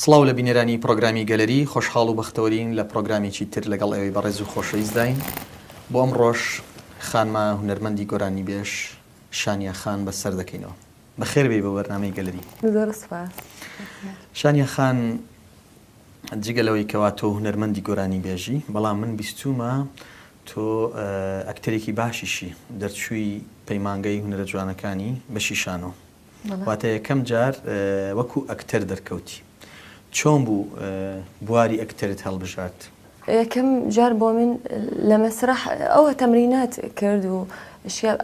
سڵاو لە بینێرانی پرۆگرامی گەلەری خۆشحاڵ و بەختەوەرین لە پرۆگرامیی تر لەگەڵ ئێوەی بەڕێز و خۆشەویستداین بۆ ئەم ڕۆژ خانمە هونەرمەندی گۆرانی بێش شانیا خان بەسەر دەکەینەوە. بەخێر بێ بە بەرنامەی گەلەری. شانیا خان جگەلەوەی کەوا تۆ هونەرمەندی گۆرانی بێژی، بەڵام من بیستومە تۆ ئەکتەرێکی باشیشی دەرچووی پەیمانگەی هونەرە جوانەکانی بەشی شانۆ، واتە یەکەم جار وەکو ئەکتەر دەرکەوتی. چۆن بوو بواری ئەکتەرت هەڵبژات؟ یەکەم جار بۆ من لە مەسرح ئەوە تەمرینات کرد و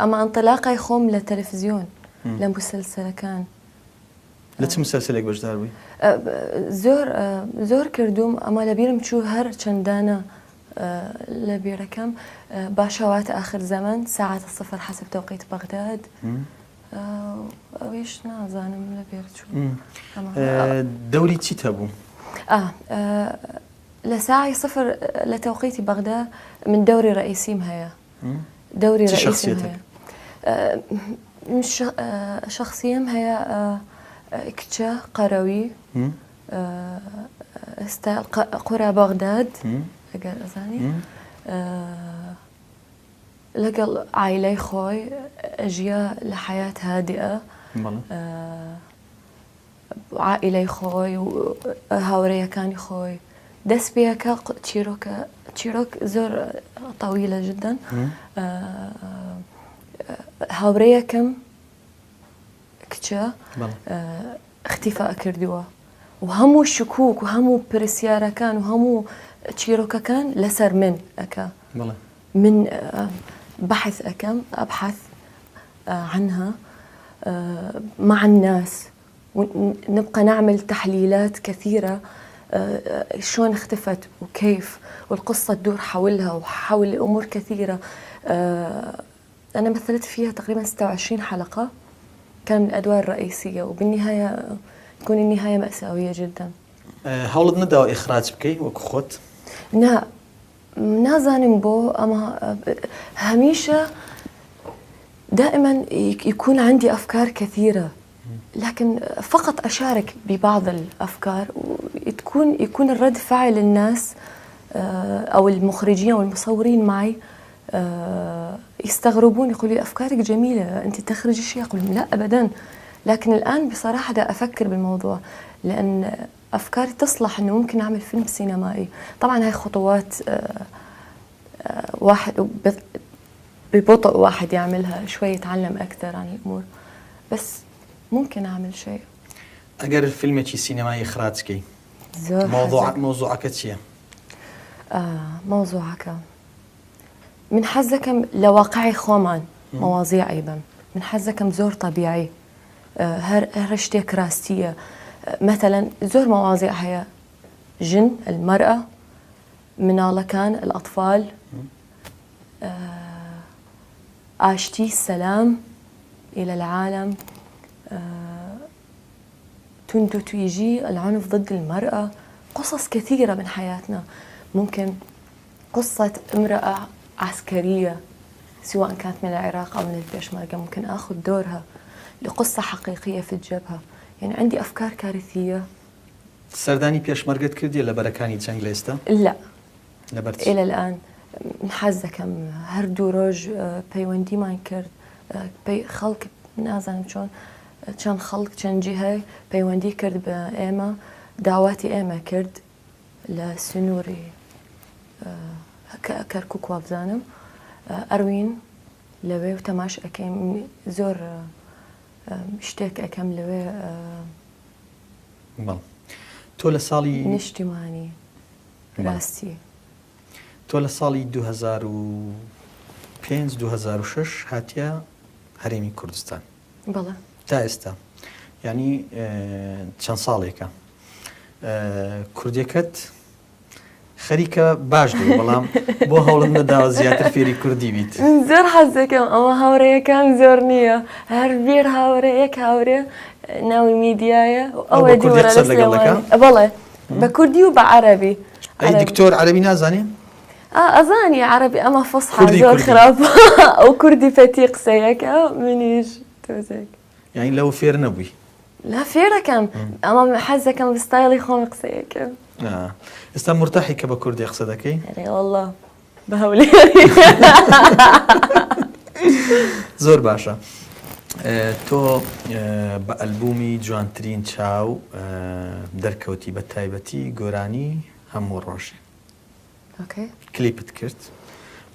ئەمە ئەنطلاقای خۆم لە تەلەڤیزیۆن لە مسلسلەکان. لە چ مسلسلێک بەشدار بووی؟ زۆر کردوم، ئەمە لەبیرم چوو هەر چەندانە لە بیرەکەم باشەواتە آخر زەمان ساعات صفر حسب توقيت بغداد. ئەویش نازانم لە بێر چوو. دەوری چیت هەبوو؟ لە ساعی صفر لە توقيتی بغداد من دەوری ڕئیسیم هەیە. دەوری ڕئیسیم هەیە. شخصیم هەیە کچە قەرەوی ئێستا قورا بەغداد ئەگەر ئەزانی، لەگەڵ عایلەی خۆی ئەژیا لە حەیات هادئە، عائلەی خۆی و هاوڕێیەکانی خۆی دەست پێەکە چیرۆک زۆر تەویلە جدەن. هاوڕێیەکەم کچە اختیفا کردووە و هەموو شکوک و هەموو پرسیارەکان و هەموو چیرۆکەکان لەسەر من ئەکا. من بحث أكم أبحث عنها مع الناس ونبقى نعمل تحليلات كثيرة، شلون اختفت وكيف، والقصة تدور حولها وحول أمور كثيرة. أنا مثلت فيها تقريبا 26 حلقة، كان من الأدوار الرئيسية، وبالنهاية تكون النهاية مأساوية جدا. حاولت نداو إخراج بكي وكخوت؟ لا نازانم بو، أما هميشة دائما يكون عندي أفكار كثيرة، لكن فقط أشارك ببعض الأفكار ويكون الرد فعل الناس أو المخرجين أو المصورين معي يستغربون، يقولوا أفكارك جميلة، أنت تخرجي شيء، أقول لا أبدا. لكن الآن بصراحة دا أفكر بالموضوع، لأن أفكاري تصلح أنه ممكن أعمل فيلم سينمائي. طبعا هاي خطوات واحد ببطء واحد يعملها، شوي يتعلم أكثر عن الأمور، بس ممكن أعمل شيء. أجر الفيلم شي سينمائي إخراجكي موضوعك شيء؟ موضوعك من حزكم لواقعي خومان مواضيع أيضا، من حزكم زور طبيعي، هرشتك راستية. مثلا زور مواضيع هي جن المرأة، منالكان الأطفال، آشتي السلام إلى العالم، تنتو يجي العنف ضد المرأة، قصص كثيرة من حياتنا. ممكن قصة امرأة عسكرية سواء كانت من العراق أو من البيشمركة، ممكن أخذ دورها لقصة حقيقية في الجبهة. يعني عندي أفكار كارثية. سرداني بيشمركت كردي ولا بركاني جنگ ليستا؟ لا لبرتش. إلى الآن نحزكم هردو روج بيوندي ما ينكرد خلق نازن شون كان خلق كان جهة بيوندي كرد بإيما دعواتي إيما كرد لسنوري كركوك وابزانم أروين لوي وتماش أكيم زور اشتاك أكم لوي تۆ لە ساڵی نیشتیمانی راستی تۆ لە ساڵی 2005-2006 هاتیە هەرێمی کوردستان. بەڵێ تا ئێستا یعنی چەند ساڵێکە کوردیەکەت خەریکە باش دێ، بەڵام بۆ هەوڵت نەداوە زیاتر فێری کوردی بیت. زۆر حەزەکەم، ئەمە هاوڕێیەکان زۆر نییە، هەر بیر هاوڕێیەک هاوڕێ ناوی میدیایە ئەوە دیوەرە لەگەڵەکە. بەڵێ بە کوردی و بە عەرەبی. ئەی دکتۆر عەرەبی نازانێ؟ ئەزانی عەرەبی، ئەمە فەسحە زۆر خراپە. ئەو کوردی فەتی قسەیەکە منیش تۆزێک. یعنی لەو فێر نەبووی؟ لا فێرەکەم ئەمە حەزەکەم بستایڵی خۆم قسەیەکەم ئێستا مرتاحی کە بە کوردی قسە دەکەی؟ والله بەهەولێ زۆر باشە. تۆ بە ئەلبومی جوانترین چاو دەرکەوتی بە تایبەتی گۆرانی هەموو ڕۆژێ کلیپت کرد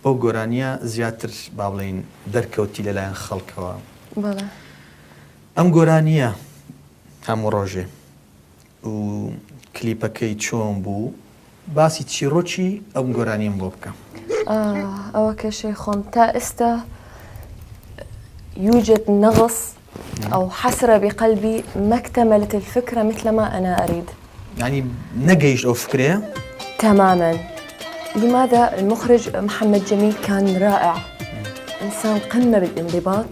بۆ گۆرانیە زیاتر با بڵێن دەرکەوتی لەلایەن خەڵکەوە ئەم گۆرانیە هەموو ڕۆژێ و کلیپەکەی چۆن بوو باسی چیرۆکی ئەم گۆرانیم بۆ بکەم. ئەوە کێشەی خۆم تا ئێستا يوجد نغص أو حسرة بقلبي ما اكتملت الفكرة مثل ما أنا أريد. يعني نقيش أو فكرة؟ تماماً. لماذا؟ المخرج محمد جميل كان رائع، إنسان قمة بالانضباط،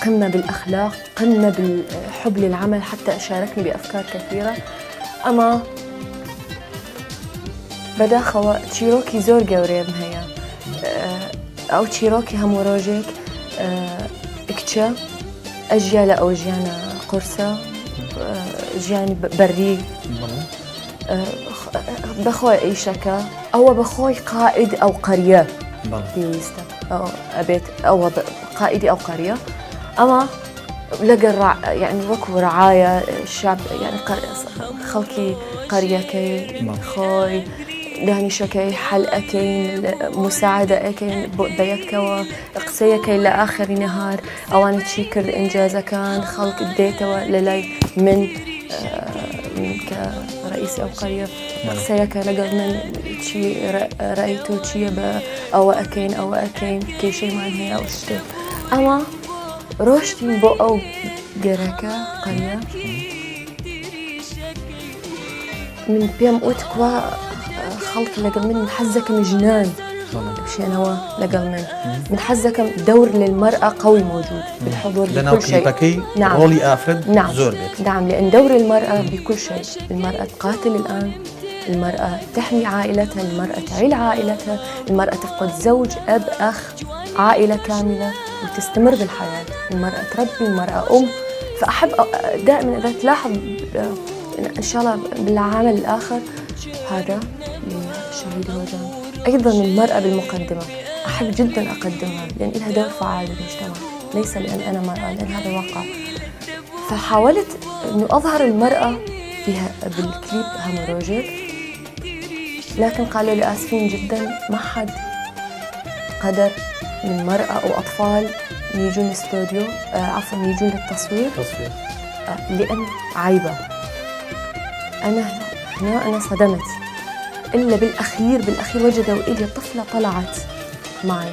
قمة بالأخلاق، قمة بالحب للعمل، حتى أشاركني بأفكار كثيرة. أما بداخل تشيروكي زور قوريم هيا أو تشيروكي هموروجيك اكتشا أجيال أو جيانا قرصة جياني بري بخوي أي شكا أو بخوي قائد أو قرية بيويستا أو أبيت أو قائدي أو قرية أما لقى يعني وكو رعاية الشعب يعني خلقي قرية كي خوي داني شكي حلقتين مساعدة كين بيكوا قصية كي لآخر نهار أوان تشيكر إنجازة كان خلق الديتا للاي من كرئيس أو قرية قصية كي لقد من شي رأيتو شي أو أكين كي شي ما هي أو شتي أما روشتين بو أو جركة قرية من بيم أوتكوا خلق لقل من حزكم جنان بشينوا لقل من حزكم دور للمرأة قوي موجود بالحضور بكل شيء. نعم. رولي آفرد نعم. زور بيت. نعم لأن دور المرأة بكل شيء. المرأة تقاتل الآن، المرأة تحمي عائلتها، المرأة تعيل عائلتها، المرأة تفقد زوج أب أخ عائلة كاملة وتستمر بالحياة. المرأة تربي، المرأة أم. فأحب دائما إذا تلاحظ إن شاء الله بالعمل الآخر هذا للشهيد هوجان أيضا المرأة بالمقدمة أحب جدا أقدمها لأن لها دور فعال بالمجتمع، ليس لأن أنا مرأة، لأن هذا واقع. فحاولت أنه أظهر المرأة بالكليب هموروجيك، لكن قالوا لي آسفين جدا ما حد قدر من مرأة أو أطفال يجون الاستوديو عفوا يجون للتصوير لأن عيبة. أنا صدمت إلا بالأخير وجدوا إلي طفلة طلعت معي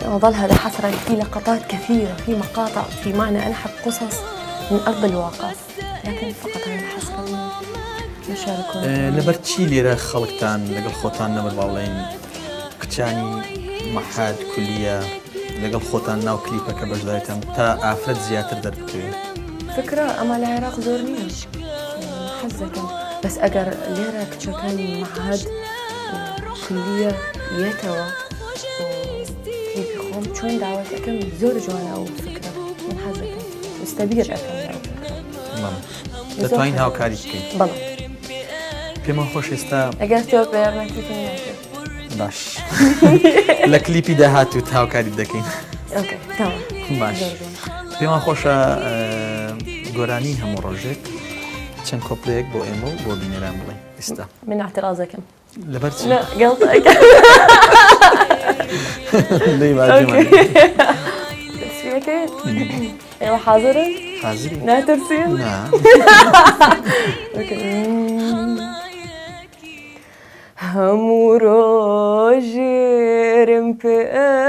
وظل هذا حسرة في لقطات كثيرة، في مقاطع، في معنى أنحب قصص من أرض الواقع، لكن فقط هذه الحسرة مشاركون. لبرتشي ليرا خلقتان لقل خوتان نبر باولين كتاني محاد كلية لقل خوتان ناو كليبا كبجدايتم تا أفرد زياتر دربكي فكرة أما العراق زورني حزكم بس أجر ليرا كتشكاني معهد كلية يتوا وكليب خوم شون دعوت أكم زور جوانا أو فكرة من حزكم مستبير أكم أو فكرة. دەتوانین هاوکاری بکەین. بەڵێ. پێمان خۆش ئێستا ئەگەر تۆ بە یارمەتیتم باش لە کلیپی داهاتوت هاوکاری دەکەین. ئۆکێ تەواو. باش. پێمان خۆشە گۆرانی هەموو ڕۆژێک چەند کۆپلەیەک بۆ ئێمە و بۆ بینەران بڵێ ئێستا. من اعتراضەکەم. لەبەر چی؟ قەڵتەکە. لێی باجێمان. تسويتين؟ ايوه حاضرين؟ حاضرين. لا ترسين؟ نعم. هموراجرم في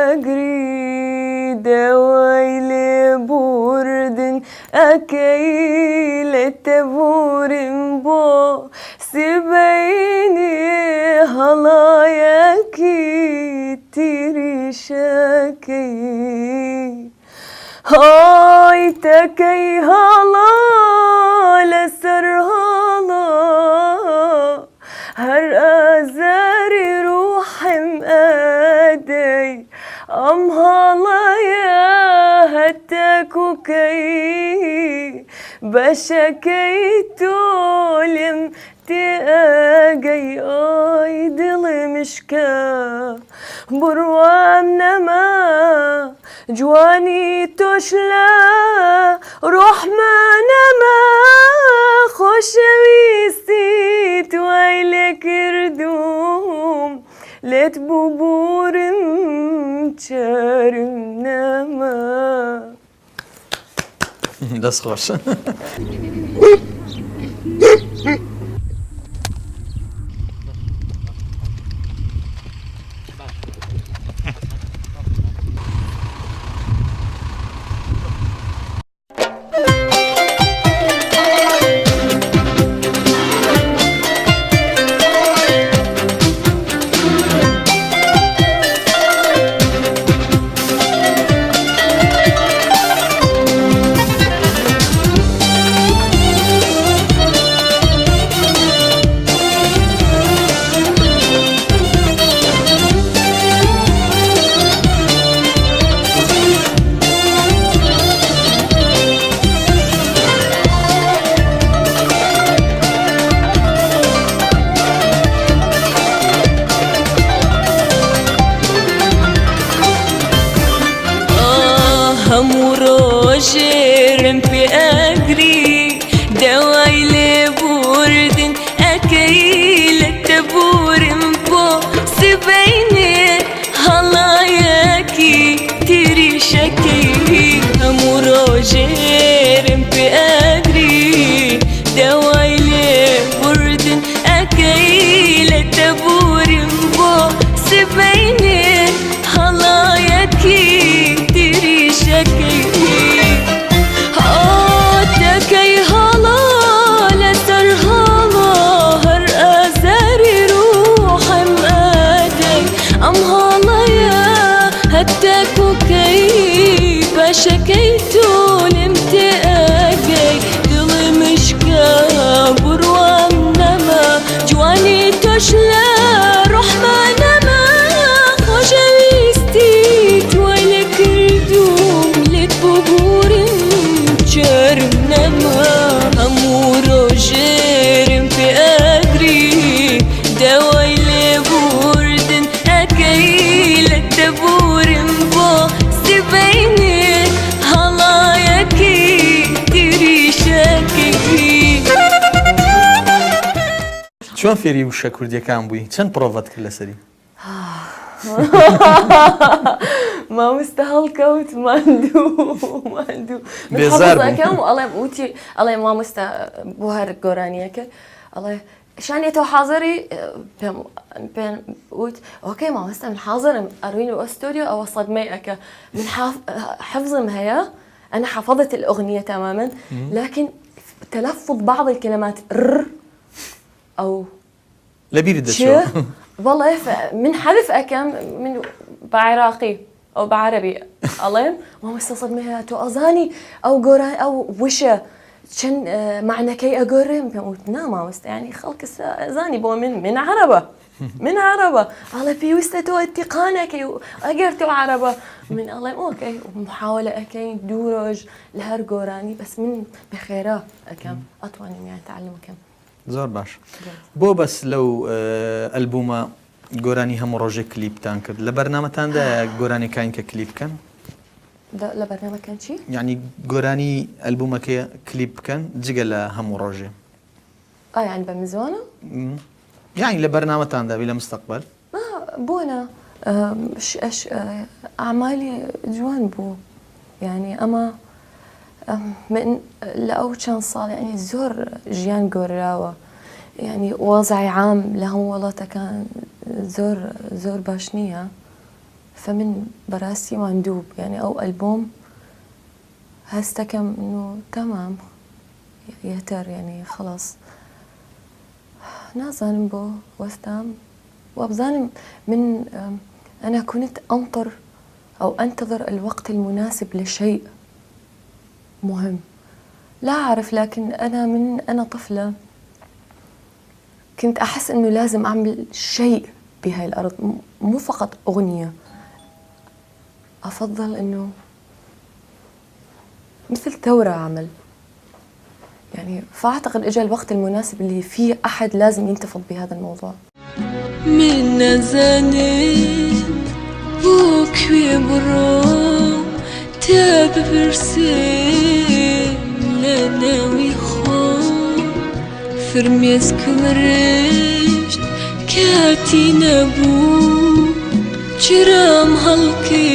أجري دوايلي بوردن أكيل تبورن بو سبيني هلاياكي تريشاكي هاي تكي هلا لسر هلا هر أزاري روح مقادي أم هلا يا هتاكو كي بشكيت لمتاقي ايدل مشكا بروام نما جواني تشلا روح ما نما خوشويستي تويلك ردوم ليت بوبور متشارم نما دەست خۆش. شيرم في أجري دوايلي بوردن أكيل تبورم بو سبيني هلاياكي تري شكي أمورو جيرم في أجري دوايلي بوردن أكيل تبورم بو سبيني هلاياكي تري شكي شكيت لمتاقي دلي مشكا بروام نما جواني تشلا روح ما نما خوشويستي تويلك ردوم ليت بوبور متشارم نما أمورو جيرم في أدري دوايلي بوردن أكيل تبورم بو سبيني چۆن فێری وشە کوردیەکان بووی؟ چەند پرۆڤەت کرد لەسەری؟ مامۆستا هەڵکەوت ماندوو بێزار بووم ئەەکەم ئەڵێ وتی ئەڵێ مامۆستا بۆ هەر گۆرانیەکە ئەڵێ شانێتەوە حاضری پێم وت ئۆکەی مامۆستا من حاضرم ئەروین و ئەستۆدیو ئەوە صدمەی ئەکە من حفظم هەیە أنا حفظت الأغنية تماما لكن تلفظ بعض الكلمات أو لبير الدشو والله من حذف أكم من بعراقي أو بعربي الله ما مستصدمها تو أزاني أو جوران أو وشة شن معنى كي أجرم بقول نعم مست يعني خلق أزاني بو من عربة من عربة الله في وستو اتقانك أجرتو عربة من الله أوكي محاولة أكيد دورج لهر جوراني بس من بخيرة أكم أطواني يعني تعلم كم زۆر باش بۆ بەس لەو ئەلبومە گۆرانی هەموو ڕۆژێک کلیپتان کرد لە بەرنامەتاندا گۆرانیەکان کە کلیپ بکەن لە بەرنامەکان چی؟ یعنی گۆرانی ئەلبومەکە کلیپ بکەن جگە لە هەموو ڕۆژێ یعنی بە میزوانە؟ یعنی لە بەرنامەتاندا بی لە مستەقبەل بۆنە ئەعمالی جوان بوو يعني أما من لأو كان صار يعني زور جيان قراوة يعني وضعي عام لهم والله كان زور باشنية فمن براسي مندوب يعني أو ألبوم هستكم إنه تمام يهتر يعني خلاص نازن بو وستام وابزان من أنا كنت أنتظر الوقت المناسب لشيء مهم لا أعرف لكن أنا طفلة كنت أحس إنه لازم أعمل شيء بهاي الأرض مو فقط أغنية أفضل إنه مثل ثورة أعمل يعني فأعتقد إجا الوقت المناسب اللي فيه أحد لازم ينتفض بهذا الموضوع. من نزانين بوكوي برو تاب برسيم لناوي خون فرميس كمرشت كاتي نبو جرام هالكي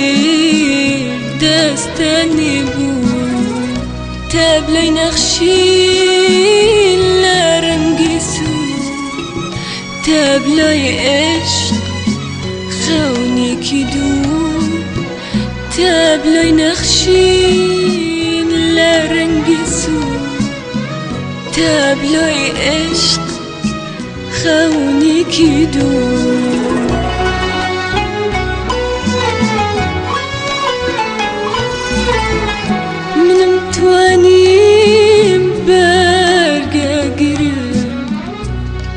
داستاني بو تاب لي نخشي لرنقي سو تاب لي عشق خوني كدو تاب لي نخشي لرنقي سو تاب لي عشق خوني كدو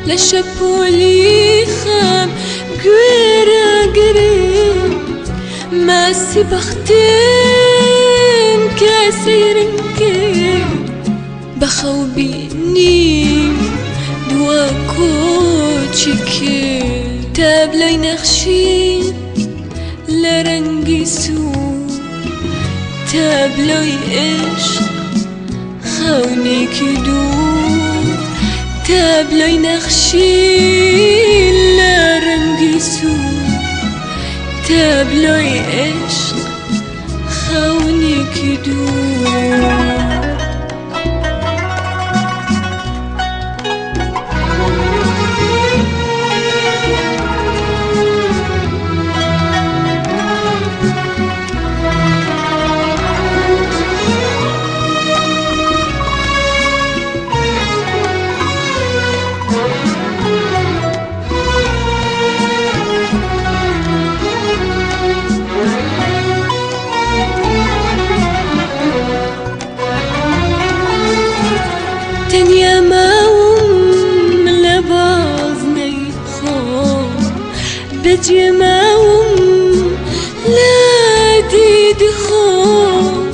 لشبولي خام قويرا قريب ما سبختين كاسيرن كيب بخو بيني دوا كوتشيكي تاب لي نخشي لرنقي سو تاب لي عشق خوني كدو تاب لي نخشي لرنقي سو تاب لي عشق خوني كدو بجي ماوم لا ديد خوم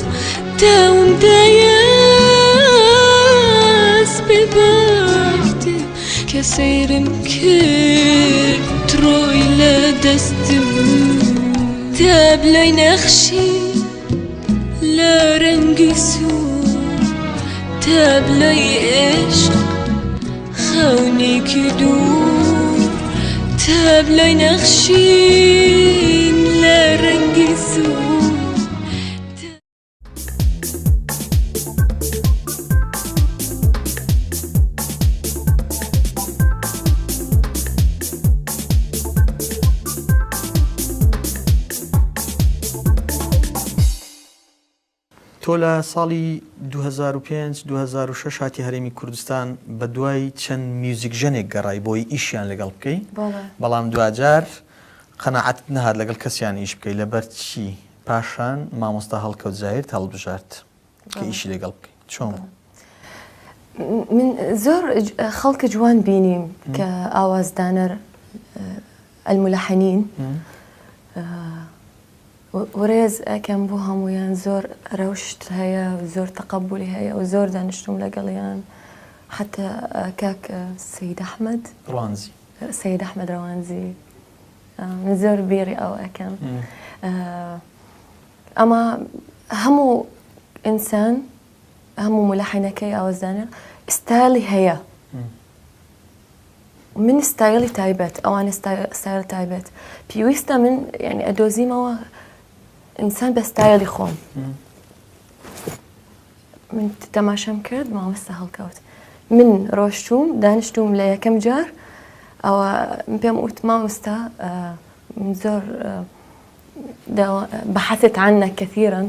تاوم داياس بباختي كسير مكير تروي لا دستم تاب لي نخشي لا رنقي سو تاب لي عشق خوني كدو تاب لي نخشي لرنقي سو تۆ لە ساڵی 2005-2006 هاتی هەرێمی کوردستان بە دوای چەند میوزیک ژەنێک گەڕای بۆی ئیشیان لەگەڵ بکەی بەڵام دوجار قەنەعەت نەهات لەگەڵ کەسیان ئیش بکەی لەبەر چی پاشان مامۆستا هەڵکەوت زاهیر هەڵبژارد کە ئیشی لەگەڵ بکەی چۆن من زۆر خەڵکە جوان بینیم کە ئاوازدانەر الملحنین ورێز ئەکەم بۆ هەمویان زۆر ڕەوشت هەیە زۆر تەقەبولی هەیە و زۆر دانیشتوم لەگەڵیان حتى كاك سيد أحمد روانزي سيد أحمد روانزي من زور بيري أو أكم أما همو إنسان همو ملحنة كي أو زانر استايلي هي من ستايلي تايبت أو أنا ستايل تايبت بيويستا من يعني أدوزي ما إنسان بستايلي خون من تماشام كرد ما مستحيل كوت من روشتوم دانشتوم ليا كم جار أو بيم قلت ما مستا من زور بحثت عنك كثيرا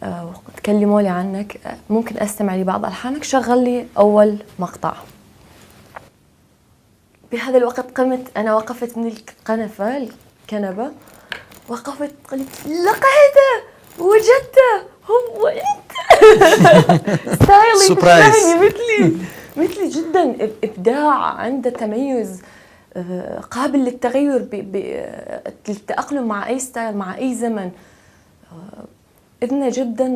وتكلموا لي عنك ممكن أستمع لبعض ألحانك شغل لي أول مقطع. بهذا الوقت قمت أنا وقفت من الكنبة وقفت قلت لقيته وجدته هو أنت ستايلي مثلي جدا إبداع عنده تميز قابل للتغير للتأقلم مع أي ستايل مع أي زمن إذنه جدا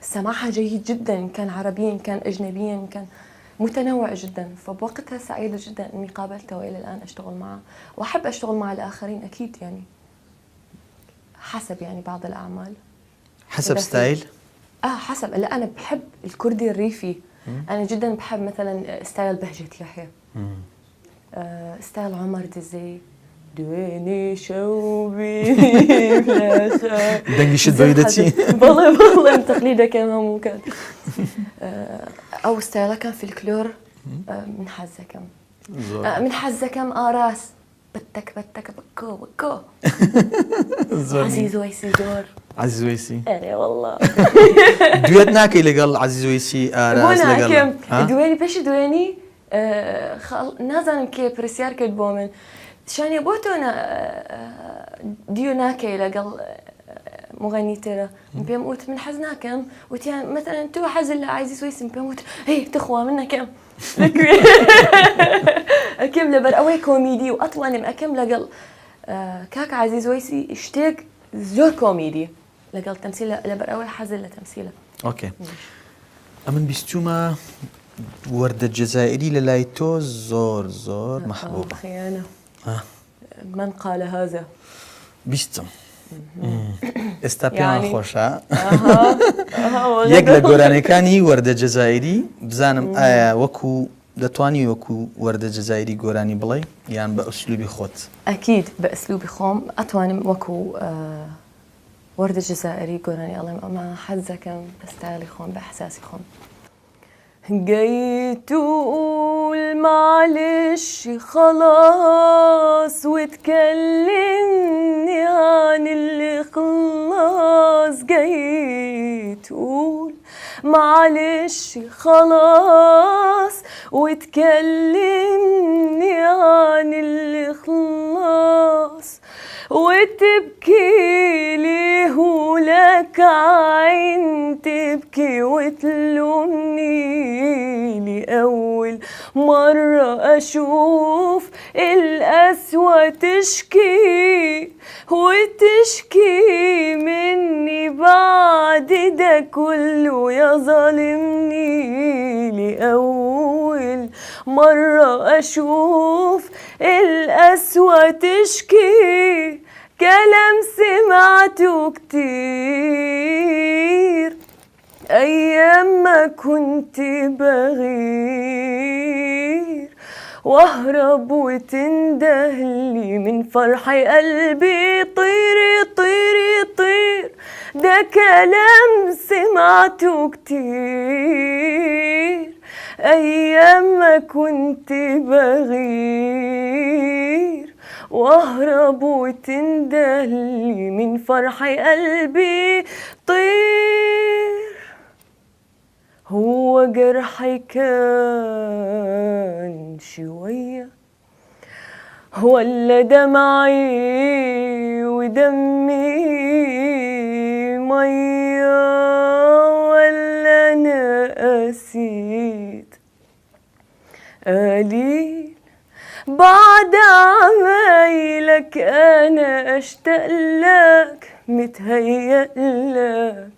سماعها جيد جدا، كان عربيا كان أجنبيا، كان متنوع جدا. فبوقتها سعيدة جدا أني قابلته وإلى الآن أشتغل معه، وأحب أشتغل مع الآخرين أكيد يعني، حسب يعني بعض الأعمال حسب ستايل. حسب. لا أنا بحب الكردي الريفي. أنا جدا بحب مثلا ستايل بهجة يحيى، ستايل عمر دزي، دويني شوبي دنجي شد بيدتي والله تقليده كمان مو كان او ستايله كان في الكلور من حزكم من حزكم راس بتك بكو بكو عزيز ويسي دور عزيز ويسي انا والله دويتنا كي لقال عزيز ويسي راس لقال دويني باش دويني نازن كي بريسيار كدبومن شان يبوتونا ديوناكي لقال مغني ترى بيم قلت من حزنا كم وتيان مثلا تو حزن لا عايز يسوي سم بيم قلت هي تخوى منا كم أكم لبر أوي كوميدي وأطول من أكم لقال كاك عزيز ويسي اشتاق زور كوميدي لقال تمثيله لبر أوي حزن لتمثيله. أوكي. أمن بيستوما ورد الجزائري للايتو زور محبوب. خيانة. من قال هذا؟ بيستم. استابيان يعني خوشا. يقل قراني كاني ورد الجزائري بزانم وكو دتواني وكو ورد الجزائري قراني بلاي يعني بأسلوبي خوت. أكيد بأسلوبي خوم أتواني وكو ورد الجزائري قراني الله ما حزكم بستعلي خوم بإحساسي خوم. جاي تقول معلش خلاص وتكلمني عن اللي خلاص، جاي تقول معلش خلاص وتكلمني عن اللي خلاص، وتبكي ليه ولك عين تبكي وتلومني لأول مرة أشوف القسوة تشكي وتشكي مني بعد ده كله يا ظالمني، لأول مرة أشوف القسوة تشكي كلام سمعته كتير أيام ما كنت بغير واهرب وتندهلي من فرح قلبي طيري طيري طير، ده كلام سمعته كتير أيام ما كنت بغير واهرب وتندهلي من فرح قلبي طير. هو جرحي كان شوية ولا دمعي ودمي مية ولا أنا قسيت قليل بعد عمايلك أنا أشتاق لك متهيألك،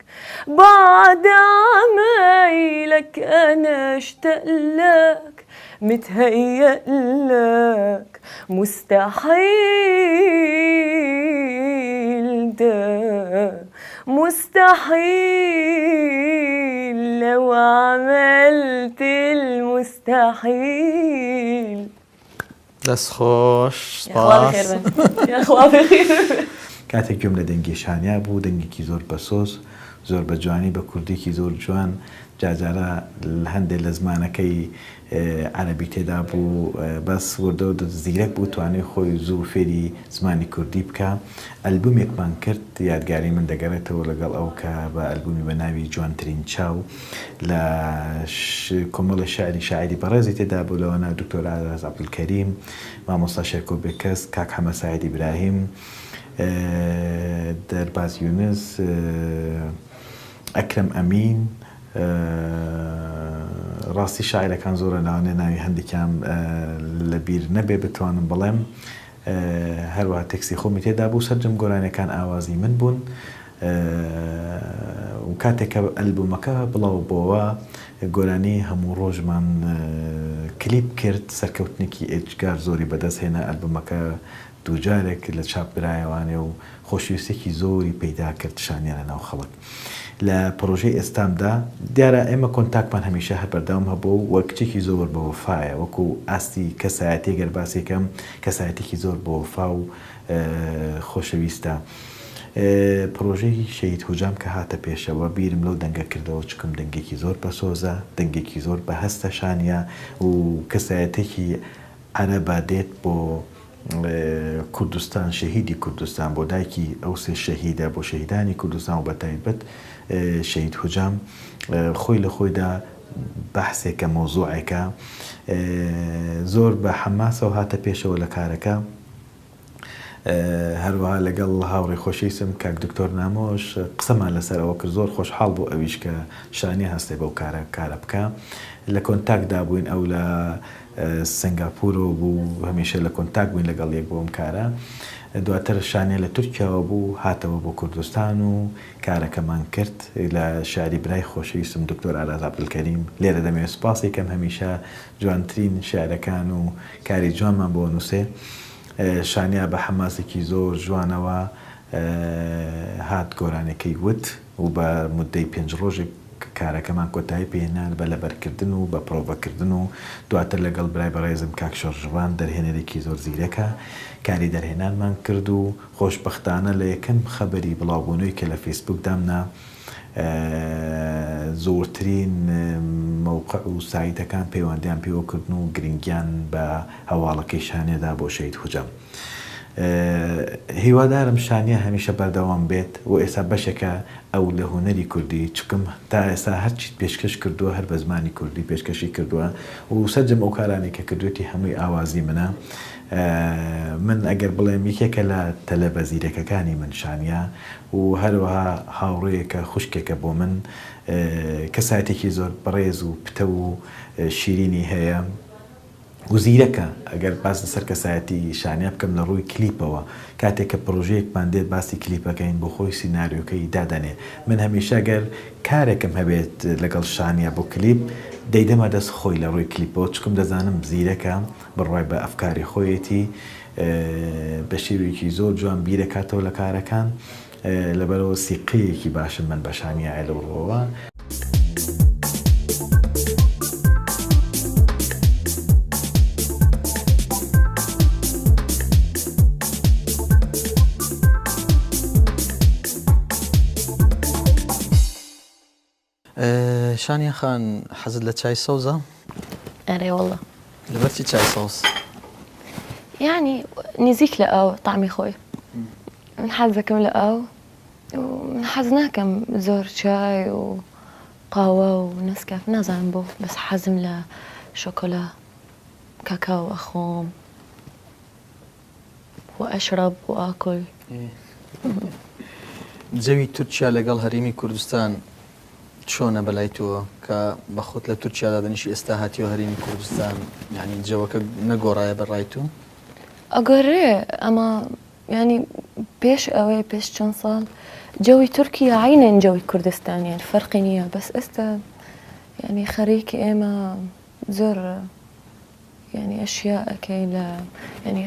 بعد عمايلك أنا أشتاق لك متهيألك، مستحيل ده مستحيل لو عملت المستحيل. دەست خۆش يا أخوة بخير. کاتێک گوێم لە دەنگێشانیا بوو، دەنگێکی زۆر بەسۆز زۆر بە جوانی بە کوردێکی زۆر جوان، جاجارە هەندێک لە زمانەکەی عەرەبی تێدا بوو، بەس وردە و زیرەک بوو توانێت خۆی زوو فێری زمانی کوردی بکە. ئەلبومێکمان کرد یادگاری من دەگەڕێتەوە لەگەڵ ئەو کە بە ئەلبومی بە ناوی جوانترین چاو لە کۆمەڵە شاعری بەڕێزی تێدا بوو، لەوە ناو دکتۆر ئاراز عەبدولکەریم، مامۆستا شێرکۆ بێکەس، کاک حەمە ساعید ئیبراهیم، دەرباز یونس، ئەکرەم ئەمین، ڕاستی شاعیرەکان زۆرە ناوانێ ناوی هەندێکیان لە بیر نەبێ بتوانم بڵێم، هەروەها تێکستی خۆمی تێدا بوو، سەرجەم گۆرانەکان ئاوازی من بوون، و کاتێککە ئەلبومەکە بڵاو بۆەوە گۆرانی هەموو ڕۆژمان کلیپ کرد سەرکەوتنێکی ئێجگار زۆری بەدەست هێنا ئەلبومەکە دووجارێک لە چاپ برایەوانێ و خۆشویستێکی زۆری پەیدا کرد شانیانە ناو خەڵک لە پرۆژەی ئێستامدا دیارە ئێمە کۆنتاکمان هەمیشە هەر بەردەوام هەبوو وە کچێکی زۆر بە وەفایە وەکو ئاستی کەسایەتی گەر باسێکەم کەسایەتێکی زۆر بە وەفا و خۆشەویستە پرۆژەی شەهید هوجام کە هاتە پێشەوە بیرم لەو دەنگە کردەوە چکم دەنگێکی زۆر بەسۆزە دەنگێکی زۆر بە هەستە شانیا و کەسایەتێکی عەرەبە دێت بۆ کوردستان شەهیدی کوردستان بۆ دایکی ئەو سێ شەهیدە بۆ شەهیدانی کوردستان و بەتایبەت شەهید هوجام خۆی لە خۆیدا بەحسێکە مۆزوعێکە زۆر بە حەماسەوە هاتە پێشەوە لە کارەکە هەروەها لەگەڵ هاوڕێی خۆشەویستم کاک دکتۆر نامۆش قسەمان لەسەرەوە کرد زۆر خۆشحاڵ بوو ئەویش کە شانی هەستێ بەو کارە بکە لە کۆنتاکدا بووین ئەو لە سنگاپورەوە بوو هەمیشە لە کۆنتاک بووین لەگەڵ یەک بۆم کارە دواتر شانێ لە تورکیاوە بوو هاتەوە بۆ کوردستان و کارەکەمان کرد لە شاری برای خۆشەویستم دکتۆر ئاراز عەبدولکەریم لێرە دەمەوێت سوپاسی کەم هەمیشە جوانترین شارەکان و کاری جوانمان بۆ نووسێ شانیا بە حەماسێکی زۆر جوانەوە هات گۆرانەکەی وت و بە مودەی 5 ڕۆژێک کارەکەمان کۆتایی پێهێنان بە لەبەرکردن و بە پرۆڤەکردن و دواتر لەگەڵ برای بەڕێزم کاک شەڕژوان دەرهێنەرێکی زۆر زیرەکە کاری دەرهێنانمان کرد و خۆشبەختانە لە یەکەم خەبەری بڵاوبوونەوەی کە لە فیسبوک دامنا زۆرترین موقع و سایتەکان پەیوەندیان پێوەکردن و گرنگیان بە هەواڵەکەی شانێدا بۆ شەهید هوجام هیوادارم شانیە هەمیشە بەردەوام بێت و ئێستا بەشێکە ئەو لە هونەری کوردی چکم تا ئێستا هەرچیت پێشکەش کردووە هەر بە زمانی کوردی پێشکەشی کردووە و سەرجەم ئەو کارانی کە کردوێتی هەمووی ئاوازی منە من ئەگەر بڵێم یەکێکە لە تەلەڤەزیرەکەەکانی من شانیا و هەروەها هاوڕێیەکە خوشکێکە بۆ من کەسایەتێکی زۆر بەڕێز و پتە و شیرینی هەیە و زیرەکە ئەگەر باس لەسەر کەسایەتی شانیا بکەم لە ڕووی کلیپەوە کاتێک کە پرۆژەیەکمان دێت باسی کلیپەکەین بۆ خۆی سیناریۆکەی دادەنێ من هەمیشە گەر کارێکم هەبێت لەگەڵ شانیا بۆ کلیپ دەیدەمە دەست خۆی لە ڕووی کلیپەوە چکم دەزانم زیرەکە بڕوای بە ئەفکاری خۆیەتی بە شێوەیەکی زۆر جوان بیرەکاتەوە لە کارەکان لەبەرەوە سیقەیەکی باشم من بە شانیا لە ڕۆوە شانیا خان حەزت لە چای سەوزە؟ ئەرێ وەڵڵا لەبەرچی چای سەوز؟ يعني نزيك لقاو طعمي خوي من حظكم لقاو ومن حظناكم زور شاي وقهوة ونسكاف نازعم بو بس حزم لا شوكولا كاكاو أخوم وأشرب وآكل جەوی تورکیا لەگەڵ هەرێمی کوردستان چۆنە بەلایتووە کە بەخۆت لە تورکیادا دەنیشی ئێستا هاتیوە هەرێمی کوردستان یعنی جەوەکە نەگۆڕایە بەڕایتوو؟ ئەگەڕێ ئەمە ینی پێش ئەوەی پێش چەند ساڵ جەوی تورکیا عینێن جەوی کوردستان یان فەرقی نییە بەس ئێستا ینی خەریکی ئێمە زۆر يعني أشياء يعني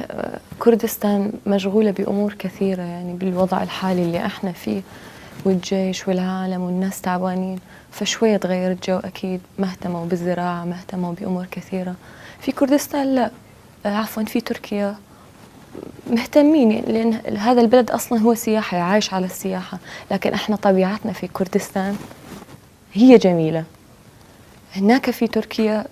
كردستان مشغولة بأمور كثيرة يعني بالوضع الحالي اللي احنا فيه والجيش والعالم والناس تعبانين فشوية تغير الجو أكيد ما اهتموا بالزراعة ما اهتموا بأمور كثيرة في كردستان لا عفوا في تركيا مهتمين لأن هذا البلد أصلا هو سياحي عايش على السياحة لكن احنا طبيعتنا في كردستان هي جميلة هناك في تركيا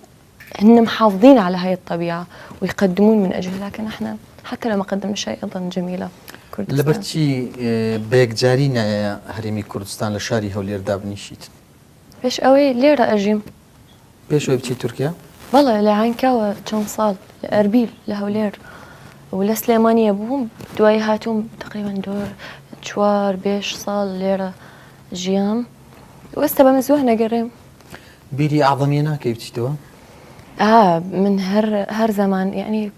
هن محافظين على هاي الطبيعة ويقدمون من أجلها لكن احنا حتى لو ما قدمنا شيء أيضا جميلة كردستان لبرتي بيكجارين هرمي كردستان لشاري هولير دابنيشيت بيش قوي ليرة أجيم بيش ويبتي تركيا؟ والله لعينكاوة كم صال لأربيل لهولير ولسليمانية بوم دواي هاتوم تقريبا دور شوار بيش صال ليرة جيام واستبا مزوهنا قريم بيري أعظمينا كيف تشتوى؟ من هر زمان يعني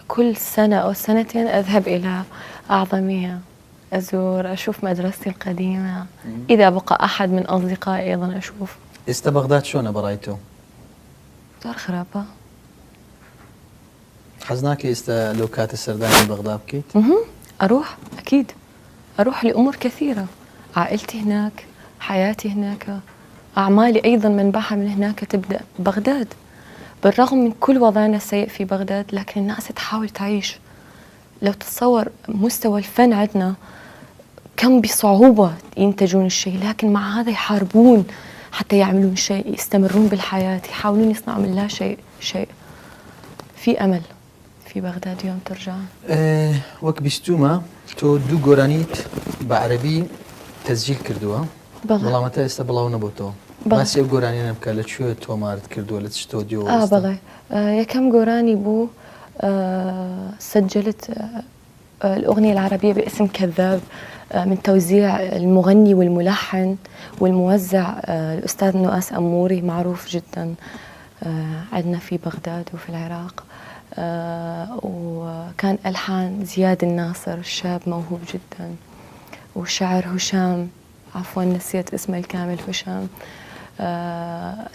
كل سنة أو سنتين أذهب إلى أعظمية أزور، أشوف مدرستي القديمة. إذا بقى أحد من أصدقائي أيضا أشوف. استا بغداد شلون برايتو؟ زور خرابة. حزناكي استا لو كانت السرداني بغداد بكيت؟ أروح أكيد، أروح لأمور كثيرة، عائلتي هناك، حياتي هناك، أعمالي أيضا منبعها من هناك تبدأ بغداد. بالرغم من كل وضعنا السيء في بغداد لكن الناس تحاول تعيش. لو تتصور مستوى الفن عندنا كم بصعوبة ينتجون الشيء، لكن مع هذا يحاربون حتى يعملون شيء، يستمرون بالحياة، يحاولون يصنعوا من لا شيء شيء. في أمل في بغداد يوم ترجع. وەک بیستومە تۆ دوو گۆرانیت بە عەرەبی تەسجیل کردووە، بەڵام ئێستا بڵاو نەبووتەوە. باسی ئەو گۆرانیانە بکە لەکوێ تۆمارت کردووە لە ستۆدیۆ؟ بەڵێ یەکەم گۆرانی بوو سجلت الأغنية العربية باسم كذاب من توزيع المغني والملحن والموزع الأستاذ نؤاس أموري، معروف جدا عندنا في بغداد وفي العراق. وكان ألحان زياد الناصر، شاب موهوب جدا، وشعر هشام، عفوا نسيت اسمه الكامل، هشام.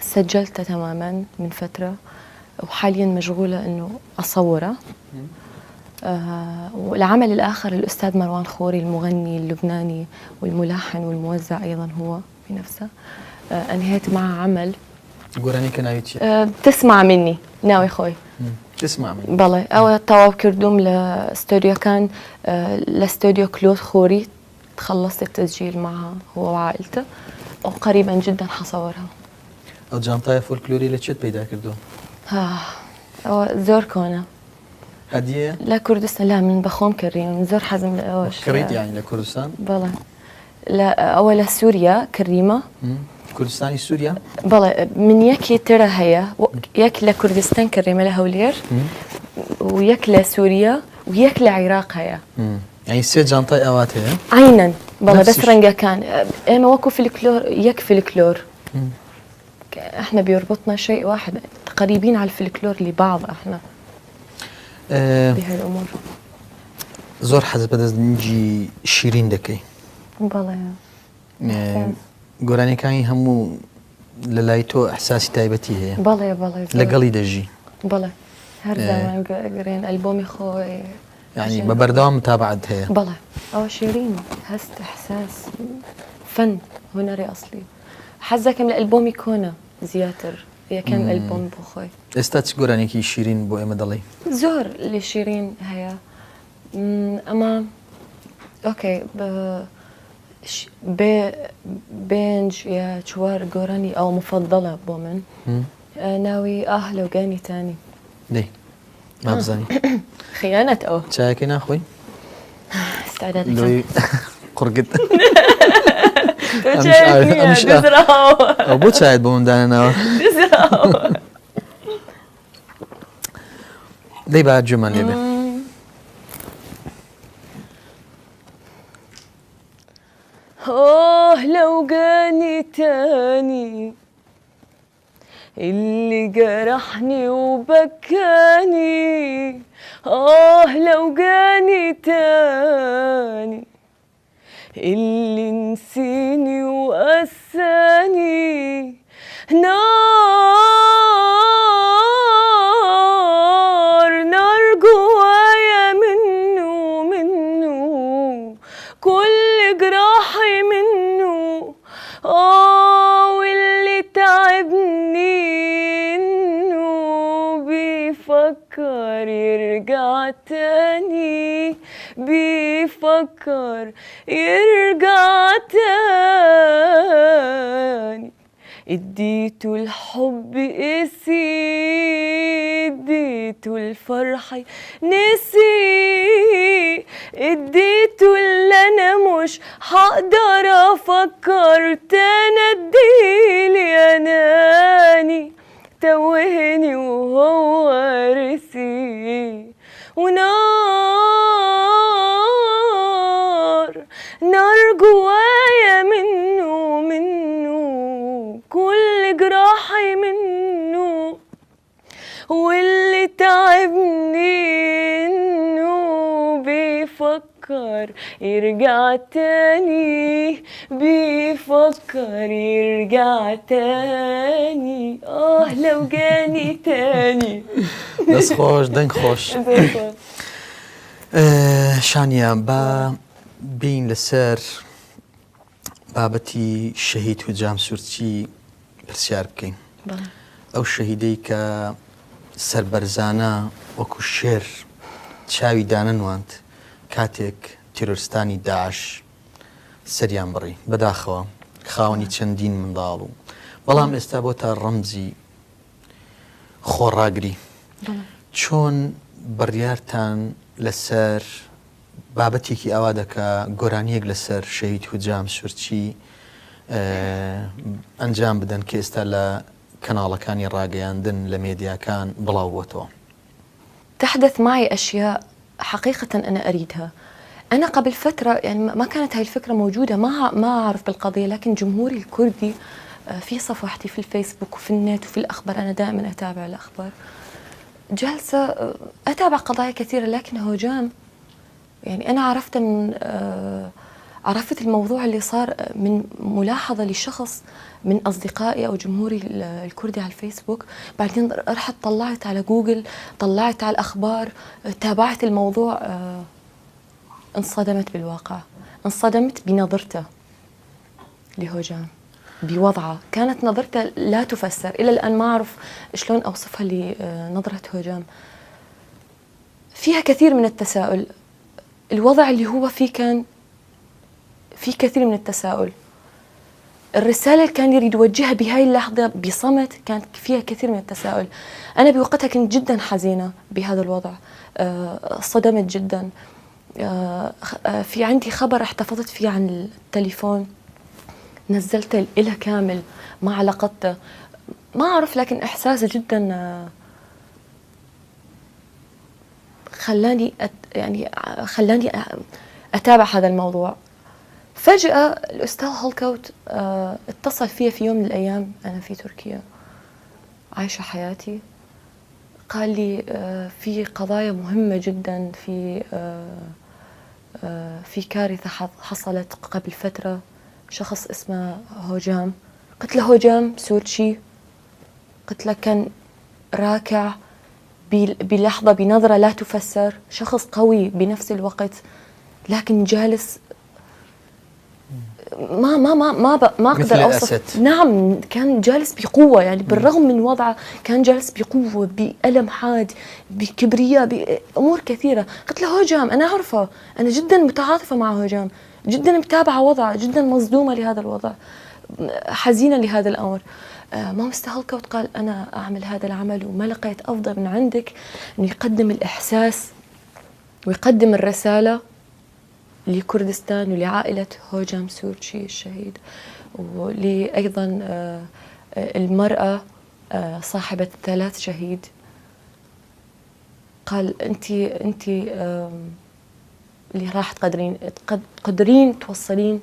سجلته تماما من فترة وحاليا مشغولة أنه أصوره. والعمل الآخر الأستاذ مروان خوري، المغني اللبناني والملحن والموزع أيضا هو بنفسه. أنهيت معه عمل. گۆرانی کە ناویت چییە؟ تسمع مني ناوي خوي. تسمع مني. بەڵێ ئەوە تەواو کردوم لە ستوديوكان لاستوديو كلود خوري، خلصت التسجيل معها هو وعائلته وقريبا جدا حصورها. ئەو جانتایە فۆلکلۆری لە چێت پەیدا کردووە؟ ئەوە زۆر کۆنە. هەدیە؟ لا كردستان، لا من بەخۆم کڕی، من زۆر حەزم لە ئەوەش. کڕیت یانی لە کوردستان؟ بەڵێ ئەوە لە سووریا کڕیمە. کوردستانی سووریا؟ بەڵێ من یەکی ترە هەیە، یەک لە کوردستان کڕیمە لە هەولێر، و یەک لە سووریا و یەک لە عێراق هەیە. يعني سێ جانتای ئەوات هەیە؟ عينا بەڵێ بەس ڕەنگەکان ئێمە وەکو فلكلور، يك فلكلور. احنا بيربطنا شيء واحد، قريبين على الفلكلور لبعض احنا بهالامور. زۆر حەز بەدەستنجی شیرین دەکەی. بەڵێ گۆرانیەکانی هەموو لە لای تۆ ئەحساسی تایبەتی هەیە. بەڵێ بەڵێ لەگەڵی دەژی. بەڵێ هەر زمان گرێن ئەلبۆمی خۆی، يعني ببردوام متابعة هي. بلى أو شيرين هست إحساس فن هنري أصلي. حزك من الألبوم يكون زياتر، هي كان الألبوم بخوي. استاتش قراني كي شيرين بو إمدالي. زور اللي شيرين هي. أما أوكي بينج يا شوار قراني أو مفضلة بومن. ناوي لو جاني تاني. ليه؟ ما بزاني. خيانة أو شاكينا أخوي؟ استعداد لوي قرقت. مش أو بو تشاهد بومدانا. ليه بعد جمال ليه؟ لو جاني تاني اللي جرحني وبكاني، لو جاني تاني اللي نسيني وقساني، نار جوايا منه كل جراحي منه، واللي تعبني انه بيفكر يرجع تاني، بيفكر يرجع تاني. اديته الحب قسي، اديته الفرح نسي، اديته اللي انا مش هقدر افكر تاني، اديلي اناني توهني وهو رسي، نار جوايا منه كل جراحي منه، واللي تعبني انه بيفكر بيفكر يرجع تاني، بيفكر يرجع تاني، لو جاني تاني. دەست خۆش دەنگ خۆش. شانیا با بین لەسەر بابەتی شەهید هوجام سوورچی پرسیار بکەین. ئەو شەهیدەی کە سەربەرزانە وەکو شێر چاوی دانەنواند کاتێک تیرۆریستانی داعش سەریان بڕی بەداخەوە خاوەنی چەندین منداڵ و بەڵام ئێستا بۆ تا ڕەمزی خۆڕاگری. چۆن بڕیارتان لەسەر بابەتێکی ئەوا دەکا گۆرانیەک لەسەر شەهید هوجام سوورچی ئەنجام بدەن کە ئێستا لە کەناڵەکانی ڕاگەیاندن لە مێدیاکان بڵاو بۆتەوە؟ تحدث معي أشياء حقيقة أنا أريدها. أنا قبل فترة يعني ما كانت هاي الفكرة موجودة، ما أعرف بالقضية، لكن جمهوري الكردي في صفحتي في الفيسبوك وفي النت وفي الأخبار، أنا دائما أتابع الأخبار، جالسة أتابع قضايا كثيرة. لكن هوجام يعني أنا عرفت الموضوع اللي صار من ملاحظة لشخص من أصدقائي أو جمهوري الكردي على الفيسبوك. بعدين رحت طلعت على جوجل، طلعت على الأخبار، تابعت الموضوع، انصدمت بالواقع، انصدمت بنظرته لهوجام، بوضعه. كانت نظرته لا تفسر، إلى الآن ما أعرف شلون أوصفها لنظرة هوجام. فيها كثير من التساؤل. الوضع اللي هو فيه كان في كثير من التساؤل. الرسالة اللي كان يريد يوجهها بهاي اللحظة بصمت كانت فيها كثير من التساؤل. أنا بوقتها كنت جدا حزينة بهذا الوضع، صدمت جدا. في عندي خبر احتفظت فيه عن التليفون، نزلته إلى كامل مع لقطته، ما أعرف، لكن إحساسه جدا خلاني أتابع هذا الموضوع. فجأة الأستاذ هولكوت اتصل فيا في يوم من الأيام، أنا في تركيا عايشة حياتي، قال لي في قضايا مهمة جدا، في كارثة حصلت قبل فترة، شخص اسمه هوجام. قلت له هوجام سوورچی؟ قلت له كان راكع بلحظة بنظرة لا تفسر، شخص قوي بنفس الوقت، لكن جالس ما اقدر اوصف. نعم، كان جالس بقوه، يعني بالرغم من وضعه كان جالس بقوه، بألم حاد، بكبرياء، بامور كثيره. قلت له هوجام انا اعرفه، انا جدا متعاطفه مع هوجام، جدا متابعه وضعه، جدا مصدومه لهذا الوضع، حزينه لهذا الامر. ما مستهلكوت قال انا اعمل هذا العمل وما لقيت افضل من عندك انه يقدم الاحساس ويقدم الرساله لكردستان ولعائلة هوجام سوورچی الشهيد، ولأيضا المرأة صاحبة 3 شهيد. قال أنت اللي راح تقدرين توصلين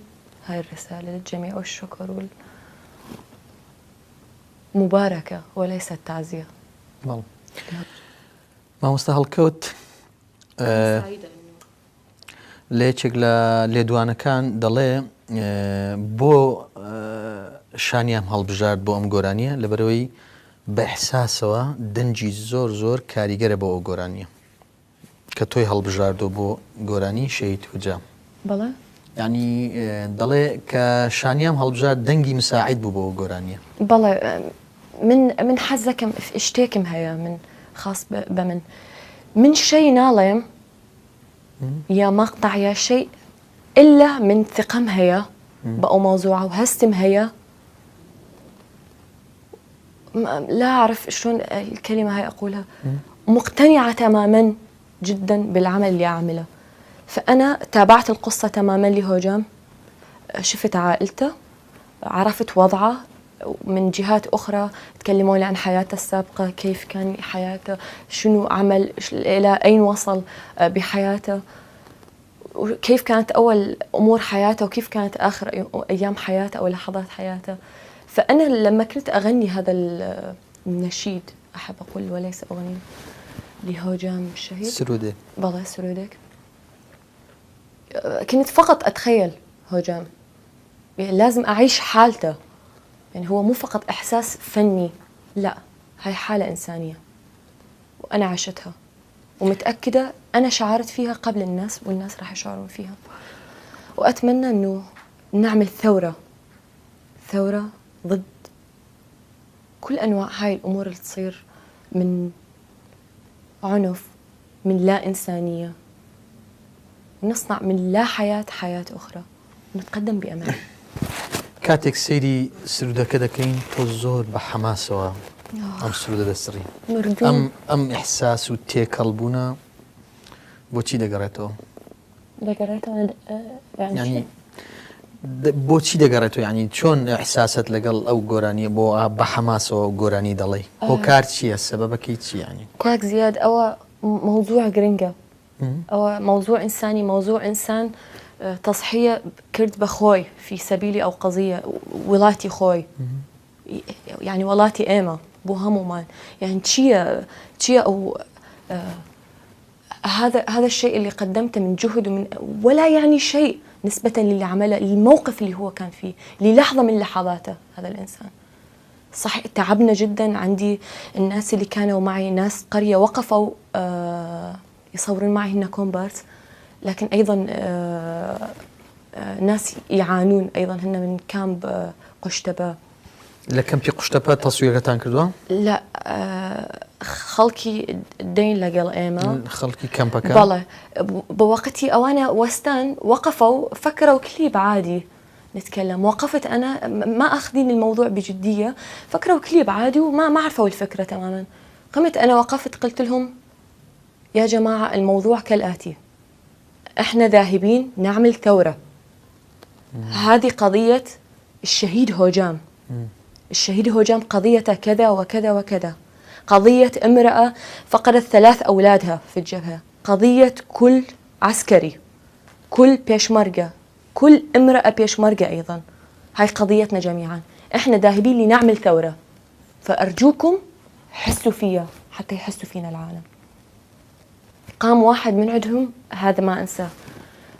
هاي الرسالة للجميع، والشكر والمباركة وليس التعزية. ما مستهلكوت لێچێک لە لێدوانەکان دەڵێ بۆ شانیام هەڵبژارد بۆ ئەم گۆرانیە لەبەرەوەی بە ئیحساسەوە دەنجی زۆر کاریگەرە بۆ ئەو گۆرانیە کە تۆی هەڵبژاردۆ بۆ گۆرانی شەهید هوجام. بەڵێ، یعنی دەڵێ کە شانیام هەڵبژارد دەنگی مساعید بوو بۆ ئەو گۆرانیە. بەڵێ، من حەزەکەم شتێکم هەیە من خاص بە من شەی ناڵێم يا مقطع يا شيء إلا من ثقم هيا بقوا موضوعه وهستم هيا، لا أعرف شلون الكلمة هاي أقولها، مقتنعة تماما جدا بالعمل اللي أعمله. فأنا تابعت القصة تماما لهوجام، شفت عائلته، عرفت وضعه من جهات أخرى، تكلموا لي عن حياته السابقة، كيف كان حياته، شنو عمل، إلى أين وصل بحياته، وكيف كانت أول أمور حياته، وكيف كانت آخر أيام حياته أو لحظات حياته. فأنا لما كنت أغني هذا النشيد، أحب أقول وليس أغني، لهوجام الشهيد، سرودك بالله سرودك، كنت فقط أتخيل هجام، يعني لازم أعيش حالته، يعني هو مو فقط إحساس فني، لا هاي حالة إنسانية وأنا عشتها ومتأكدة أنا شعرت فيها قبل الناس والناس راح يشعرون فيها. وأتمنى أنه نعمل ثورة ضد كل أنواع هاي الأمور اللي تصير من عنف، من لا إنسانية، نصنع من لا حياة أخرى، نتقدم بأمان. كاتێک سەیری سرودەکە دەکەین تۆ زۆر بە حەماسەوە ئەم سرودە دەسڕی. مردوم ئەم ئیحساس و تێکەڵبوونە بۆچی دەگەڕێتەوە؟ يعني بۆچی دەگەڕێتەوە؟ یعنی چۆن ئیحساسەت لەگەڵ ئەو گۆرانیە بۆ بە حەماسەوە گۆرانی دەڵێ؟ هۆکار چییە؟ سەبەبەکەی چی یعنی؟ كواك زياد أو موضوع جرينجا أو موضوع إنساني، موضوع إنسان تضحية كرد بخوي في سبيلي أو قضية ولاتي خوي، يعني ولاتي إيما بو همو مان، يعني تشيا أو هذا الشيء اللي قدمته من جهد ومن ولا يعني شيء نسبة للي عمله، للموقف اللي هو كان فيه، للحظة من لحظاته هذا الإنسان. صح تعبنا جدا. عندي الناس اللي كانوا معي ناس قرية وقفوا يصورون معي هنا كومبارس، لكن أيضا ناس يعانون أيضا هنا من كامب قشتبة. لكن في قشتبة تصويرتان كردوا؟ لا خلقي الدين لقل إيما خلقي كامبك بالله بوقتي أوانا وستان وقفوا فكروا كليب عادي نتكلم. وقفت أنا ما أخذين الموضوع بجدية، فكروا كليب عادي وما عرفوا الفكرة تماما. قمت أنا وقفت قلت لهم يا جماعة الموضوع كالآتي، إحنا ذاهبين نعمل ثورة. هذه قضية الشهيد هجام. الشهيد هجام قضيته كذا وكذا وكذا، قضية امرأة فقدت 3 أولادها في الجبهة، قضية كل عسكري، كل بيشمركة، كل امرأة بيشمركة أيضا. هاي قضيتنا جميعا. إحنا ذاهبين لنعمل ثورة، فأرجوكم حسوا فيها حتى يحسوا فينا العالم. قام واحد من عندهم، هذا ما أنساه،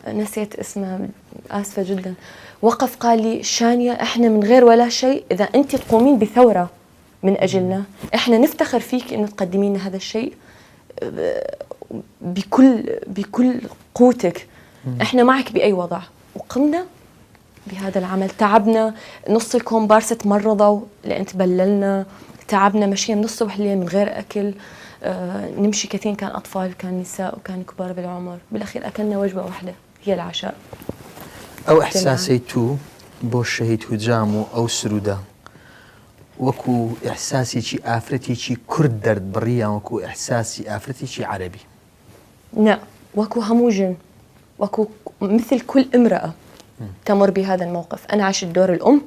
نسيت اسمه آسفة جدا، وقف قال لي شانية إحنا من غير ولا شيء إذا أنت تقومين بثورة من أجلنا إحنا نفتخر فيك إنه تقدمين هذا الشيء بكل قوتك. إحنا معك بأي وضع. وقمنا بهذا العمل. تعبنا، نص الكومبارس تمرضوا لأن تبللنا، تعبنا مشينا من الصبح لليل من غير أكل. نمشي كثير، كان أطفال كان نساء وكان كبار بالعمر. بالأخير أكلنا وجبة واحدة هي العشاء. أو إحساسي تو بو الشهيد هجام أو سرودا وكو إحساسي شي آفرتي شي كرد درد بريا، وكو إحساسي آفرتي شي عربي. لا، وكو هموجن، وكو مثل كل امرأة تمر بهذا الموقف. أنا عشت دور الأم،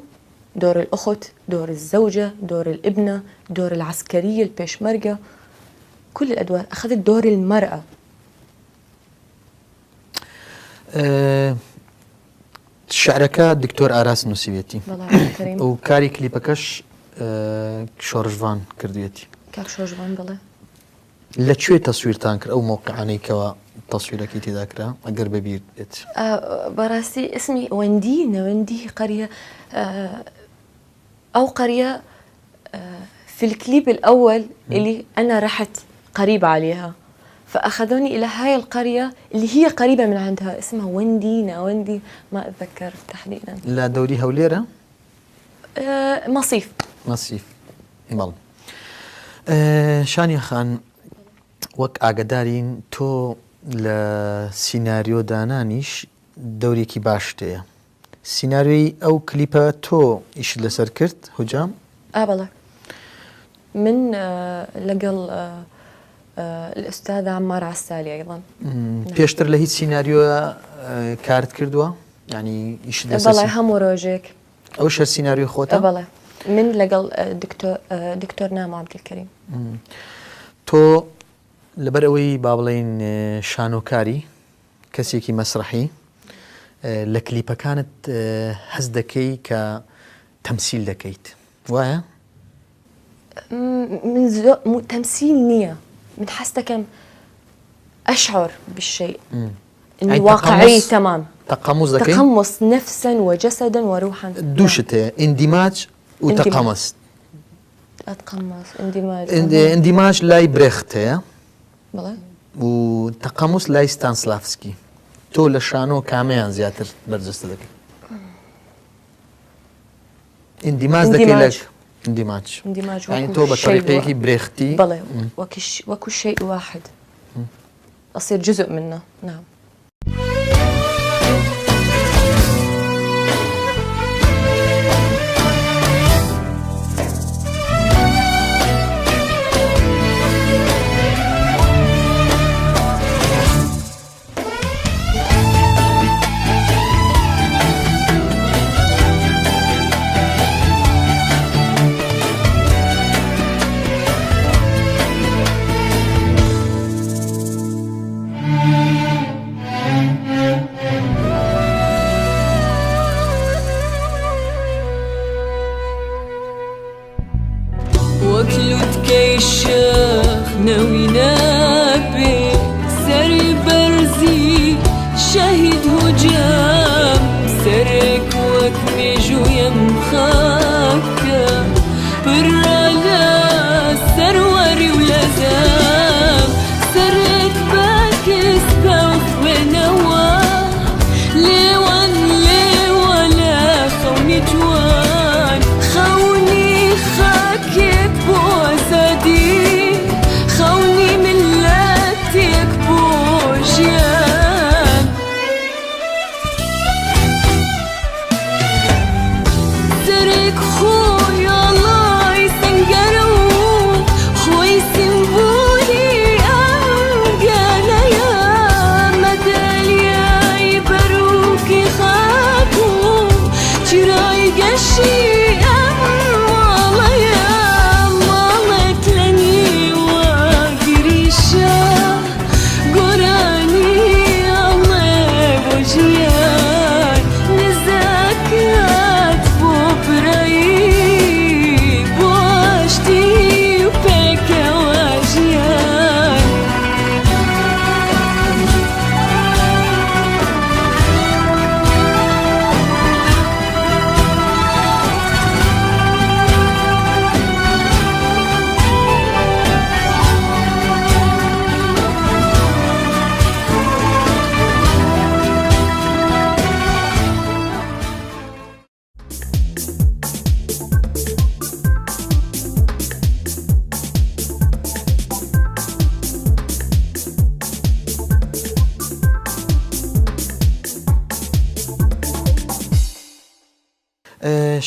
دور الأخت، دور الزوجة، دور الابنة، دور العسكرية البيشمركة، كل الأدوار. أخذت دور المرأة. شعرك دكتور آراس نوسيبيتي والله كريم. وكاري كليبكش شورجوان كردويتي كاك شورجوان بالله. لشوي تصوير تانكر أو موقعاني كوا تصويرك تذاكره أقرب بيت براسي اسمي وندي قرية أو قرية في الكليب الأول اللي أنا رحت قريبة عليها، فأخذوني إلى هاي القرية اللي هي قريبة من عندها، اسمها وندي ما أتذكر تحديدا. لا دوري هوليرة مصيف بل شانيا خان وەک ئاگدارین تۆ لە سیناریۆ دانانیش دەورێکی باشتەیە. سیناریۆی ئەو کلیپە تۆ ئیش لەسەر کرد هجام؟ بەڵێ من لەگەڵ الأستاذ عمار عسالي أيضا. پێشتر لە هیچ سیناریۆ کارت کردووە؟ یعنی ئیش لەسەر؟ بەڵێ هەموو ڕۆژێک. ئەو شەر سیناریۆ خۆتە؟ بەڵێ من لەگەڵ دکتۆر نام عەبدولکەریم. تۆ لەبەر ئەوەی با بڵێین شانۆکاری کەسێکی مەسرحی لە کلیپەکانت هەست دەکەی کە تەمسیل دەکەیت، وایە؟ تمثيل نية من حس دەکەم أشعر بالشيء إني واقعي تمام. تقمص ذكي، تقمص نفسا وجسدا وروحا. دوشته اندماج وتقمص. اتقمص اندماج. اندماج لاي بريخته بله، وتقمص لاي ستانسلافسكي. تو لشانو كاميان زياتر برجست ذكي. اندماج ذكي لك اندماج يعني تو بطريقة بريختي. بله، وكل شيء واحد أصير جزء منه. نعم.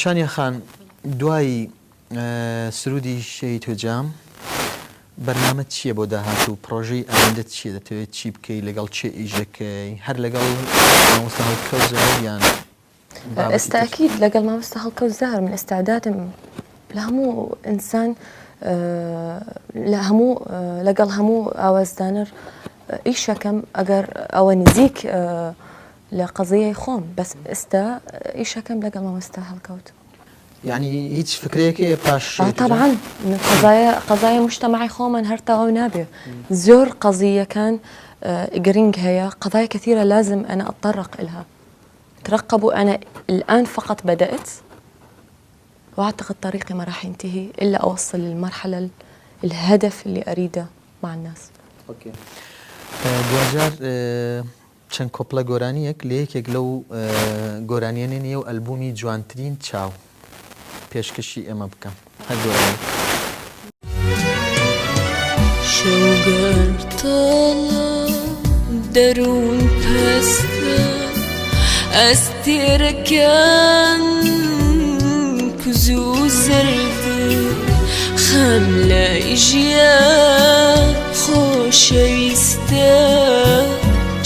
شانیا خان، دوای سرودی شەهید هۆجام بەرنامە چییە بۆ داهات و پرۆژەی ئەوەندە چییە؟ دەتەوێت چی بکەی، لەگەڵ چێ ئیژەکەی، هەر لەگەڵ مامۆستا هەڵکەوزار یان؟ ئێستاکید لەگەڵ مامۆستا هەڵکەوزار. من ئێستاداتم لە هەموو ئینسان لەگەڵ هەموو ئاوازدانەر ئیشەکەم ئەگەر ئەوە نزیک لە قەزەیەی خۆم، بەس ئێستا ئیشەکەم لەگەڵ مامۆستا هەڵکەوت. يعني هیچ فکرێکی پاش؟ طبعا من قضايا مجتمعي خۆمان هەر تەواو نابێ. زۆر قضية جرينج هي قضايا كثيرة لازم أنا أتطرق إلها. ترقبوا، أنا الآن فقط بدأت، وأعتقد طريقي ما راح ينتهي إلا أوصل للمرحلة الهدف اللي أريده مع الناس. أوكي. دوجار چەند کۆپڵە گۆرانیەک لە یەکێک لەو گۆرانیانە نیە و ئەلبومی جوانترین چاو پێشکەشی ئێمە بکەم. هەر گۆرانی شەوگەرتەڵە دەروون پەستە ئەستێرەکان کوز و زەردە خەم لای ژیان خۆشەویستە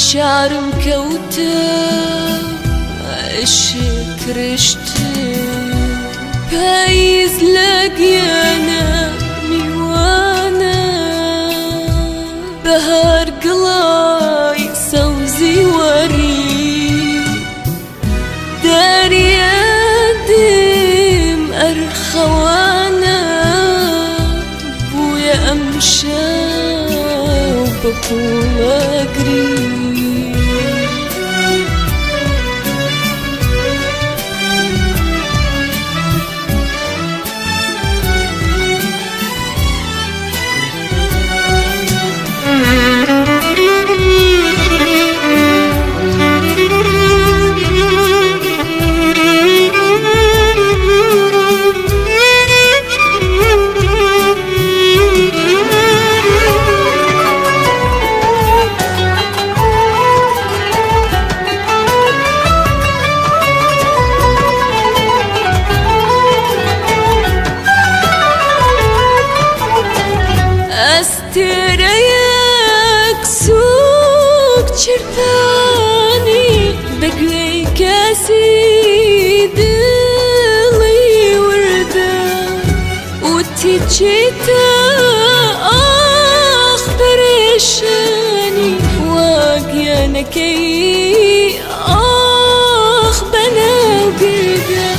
شعرم كوتا عشق رشتي بايز لاقيانا ميوانا بهار قلاي سوزي وري داري ادم ارخوانا بويا امشى وبقول اقري دلي وردة وتجيتا أخبر الشاني واقيانا كي أخ بنا وقرقة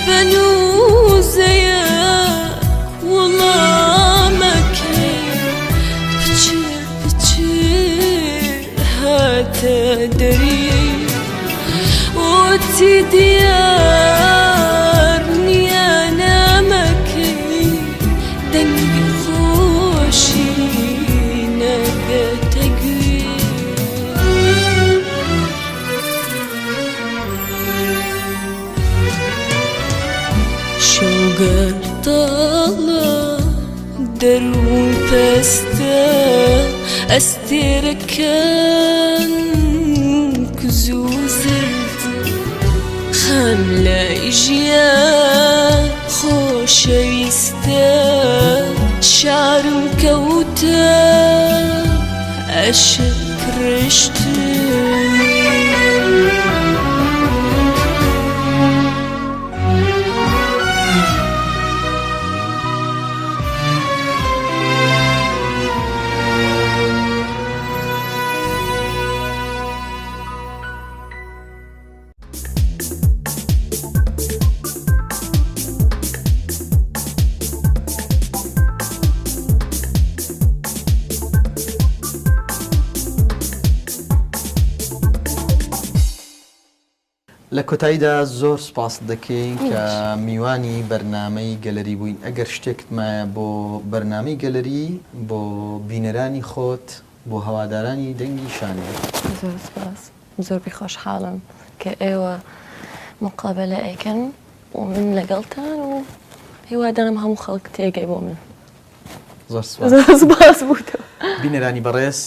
بنو زياك والله ما كي بتشير هاتدري وتي ديارني أنا مكي دنق خوشي نبت شوقر طالع درون بستا أستركن كزوزرت خملا إجيا خوش يستا شعر مكوتا أشكرشتن لە کۆتاییدا زۆر سپاس دەکەین کە میوانی بەرنامەی گەلەری بووین. ئەگەر شتێکتمایە بۆ بەرنامەی گەلەری بۆ بینەرانی خۆت بۆ هەوادارانی دەنگی شانێ. زۆر سپاس زۆربی خۆشحاڵم کە ئێوە مقابلە ئەیکەن و من لەگەڵتان و هیوادارم هەموو خەڵک تێگەی بۆ من. زۆر سپاس بووتەوە. بینەرانی بەڕێز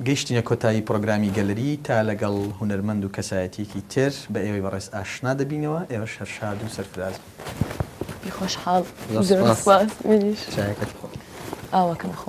گەیشتینە کۆتایی پرۆگرامی گەلەری تا لەگەڵ هونەرمەند و کەسایەتیەکی تر بە ئێوەی بەڕێز ئاشنا دەبینەوە. ئێوە شەرشاد و سەرفراز خۆشحاڵ زۆر سپاس منیش چایەکەت خۆ ئاوەکەم خۆ